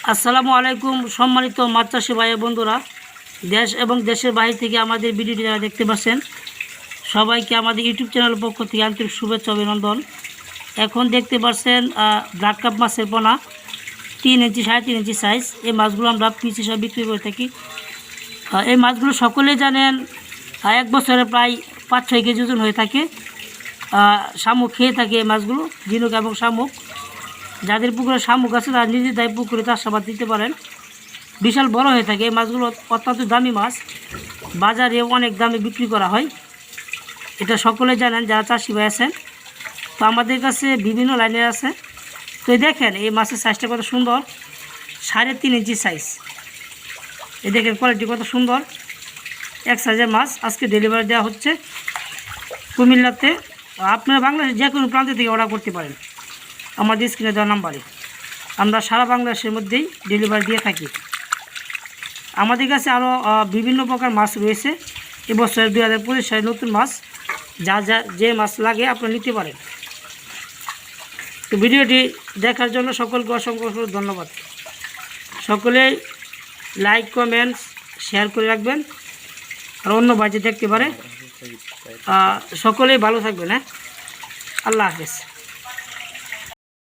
আসসালামু আলাইকুম সম্মানিত মাছ চাষি ভাই বন্ধুরা, দেশ এবং দেশের বাইরে থেকে আমাদের ভিডিওটি যারা দেখতে পাচ্ছেন সবাইকে আমাদের ইউটিউব চ্যানেলের পক্ষ থেকে আন্তরিক শুভেচ্ছা অভিনন্দন। এখন দেখতে পাচ্ছেন ব্লাড কাপ মাছের পোনা 3 ইঞ্চি 3.5 ইঞ্চি সাইজ। এই মাছগুলো আমরা পিস হিসাবে বিক্রি করে থাকি। এই মাছগুলো সকলেই জানেন এক বছরে প্রায় 5-6 কেজি ওজন হয়ে থাকে। শামুক খেয়ে থাকে এই মাছগুলো, ঝিনুক এবং শামুক। যাদের পুকুরে শামুক আছে তারা নিজেরাই পুকুরে চাষাবাদ দিতে পারেন। বিশাল বড় হয়ে থাকে এই মাছগুলো, অত্যন্ত দামি মাছ, বাজারে অনেক দামে বিক্রি করা হয়। এটা সকলে জানেন যারা চাষি ভাই আছেন। তো আমাদের কাছে বিভিন্ন লাইনের আছে। তো দেখেন এই মাছের সাইজটা কত সুন্দর, 3.5 ইঞ্চি সাইজ। এই দেখেন কোয়ালিটি কত সুন্দর, এক সাইজের মাছ। আজকে ডেলিভারি দেওয়া হচ্ছে কুমিল্লাতে। আপনারা বাংলাদেশের যে কোনো প্রান্ত থেকে অর্ডার করতে পারেন আমাদের স্ক্রিনে দেওয়া নাম্বারে। আমরা সারা বাংলাদেশের মধ্যেই ডেলিভারি দিয়ে থাকি। আমাদের কাছে আরও বিভিন্ন প্রকার মাছ রয়েছে। এবছর 2025 সালে নতুন মাছ, যে মাছ লাগে আপনারা নিতে পারেন। তো ভিডিওটি দেখার জন্য সকলকে অসংখ্য ধন্যবাদ। সকলেই লাইক কমেন্টস শেয়ার করে রাখবেন, আর অন্য বাড়িতে দেখতে পারে। সকলেই ভালো থাকবেন। আল্লাহ হাফেজ।